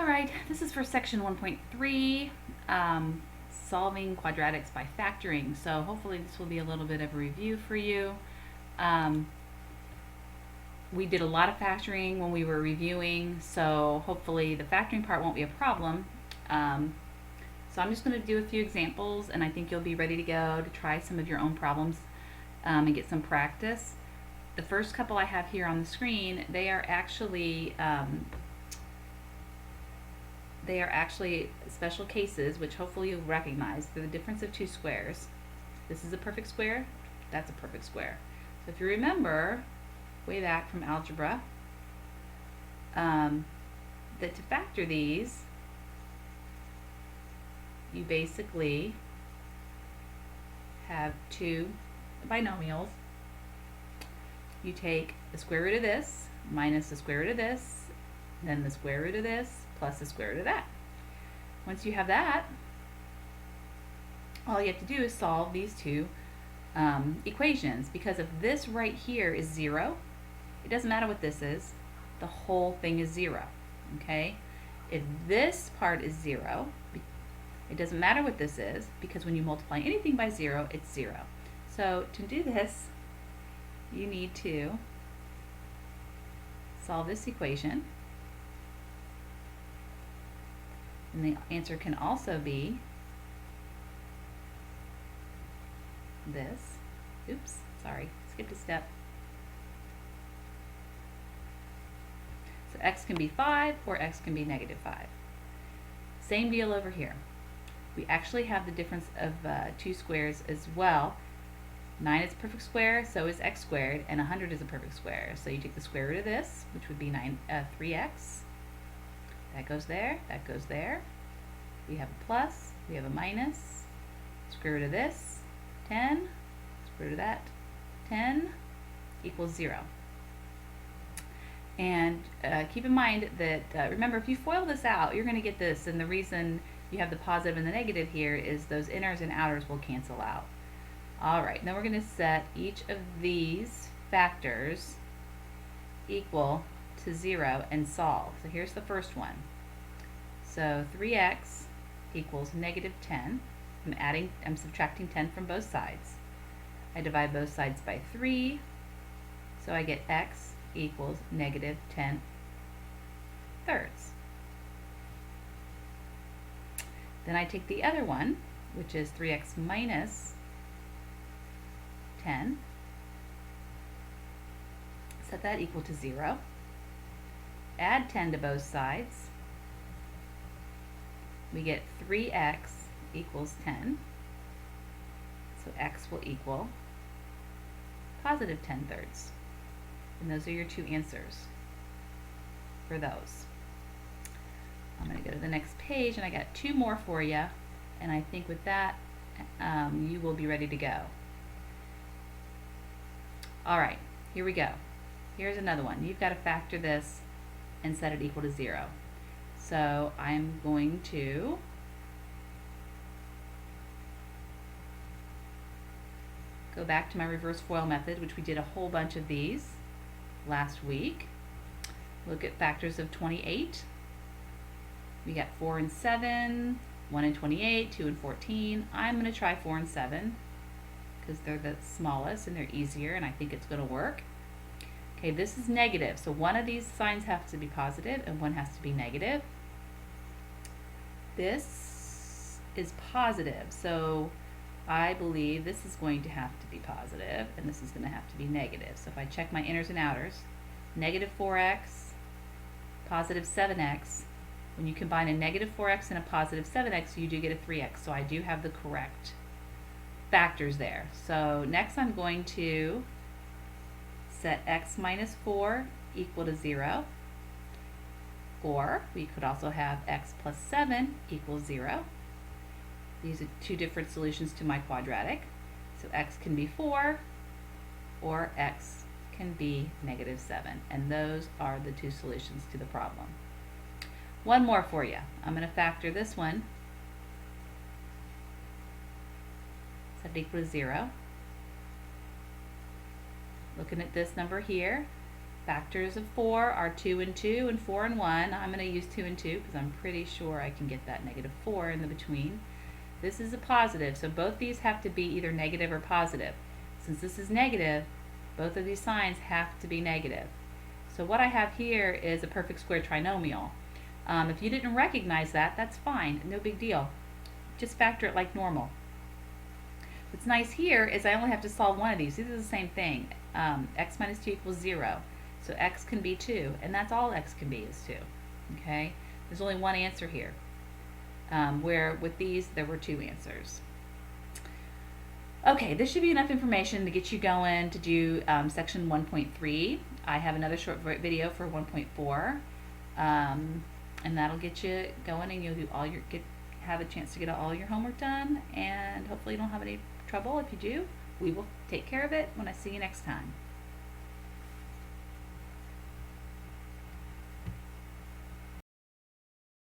Alright, this is for section 1.3, solving quadratics by factoring. So hopefully this will be a little bit of a review for you. We did a lot of factoring when we were reviewing, so hopefully the factoring part won't be a problem. So I'm just going to do a few examples, and I think you'll be ready to go to try some of your own problems and get some practice. The first couple I have here on the screen, they are actually special cases, which hopefully you'll recognize. They're the difference of two squares. This is a perfect square, that's a perfect square. So if you remember way back from algebra, that to factor these, you basically have two binomials. You take the square root of this minus the square root of this, then the square root of this plus the square root of that. Once you have that, all you have to do is solve these two equations, because if this right here is 0, it doesn't matter what this is, the whole thing is 0, okay? If this part is 0, it doesn't matter what this is, because when you multiply anything by 0, it's 0. So to do this, you need to solve this equation. And the answer can also be this. Oops, sorry, skipped a step. So x can be 5 or x can be negative 5. Same deal over here. We actually have the difference of two squares as well. 9 is a perfect square, so is x squared, and 100 is a perfect square. So you take the square root of this, which would be 3x. That goes there, that goes there. We have a plus, we have a minus. Square root of this, 10. Square root of that, 10, equals 0. And keep in mind that, remember, if you FOIL this out, you're going to get this, and the reason you have the positive and the negative here is those inners and outers will cancel out. Alright, now we're going to set each of these factors equal to 0 and solve. So here's the first one. So 3x equals negative 10. I'm subtracting 10 from both sides. I divide both sides by 3, so I get x equals negative 10 thirds. Then I take the other one, which is 3x minus 10, set that equal to 0, add 10 to both sides, we get 3x equals 10, so x will equal positive 10 thirds, and those are your two answers for those. I'm going to go to the next page, and I got two more for you, and I think with that you will be ready to go. Alright, here we go. Here's another one. You've got to factor this and set it equal to 0. So I'm going to go back to my reverse FOIL method, which we did a whole bunch of these last week. Look at factors of 28. We got 4 and 7, 1 and 28, 2 and 14. I'm going to try 4 and 7. Because they're the smallest and they're easier, and I think it's going to work. Okay, this is negative, so one of these signs has to be positive and one has to be negative. This is positive, so I believe this is going to have to be positive and this is going to have to be negative. So if I check my inners and outers, negative 4x, positive 7x, when you combine a negative 4x and a positive 7x, you do get a 3x, so I do have the correct factors there. So next I'm going to set x minus 4 equal to 0, or we could also have x plus 7 equals 0. These are two different solutions to my quadratic. So x can be 4 or x can be negative 7, and those are the two solutions to the problem. One more for you. I'm going to factor this one, set it equal to 0. Looking at this number here, Factors of 4 are 2 and 2 and 4 and 1. I'm going to use 2 and 2 because I'm pretty sure I can get that negative 4 in the between. This is a positive, so both these have to be either negative or positive. Since this is negative, both of these signs have to be negative. So what I have here is a perfect square trinomial. If you didn't recognize that, that's fine, no big deal. Just factor it like normal. What's nice here is I only have to solve one of these. These are the same thing. X minus 2 equals 0. So x can be 2, and that's all x can be is 2. Okay? There's only one answer here. Where with these, there were 2 answers. Okay, this should be enough information to get you going to do section 1.3. I have another short video for 1.4, and that'll get you going, and you'll do all your have a chance to get all your homework done, and hopefully you don't have any trouble. If you do, we will take care of it when I see you next time.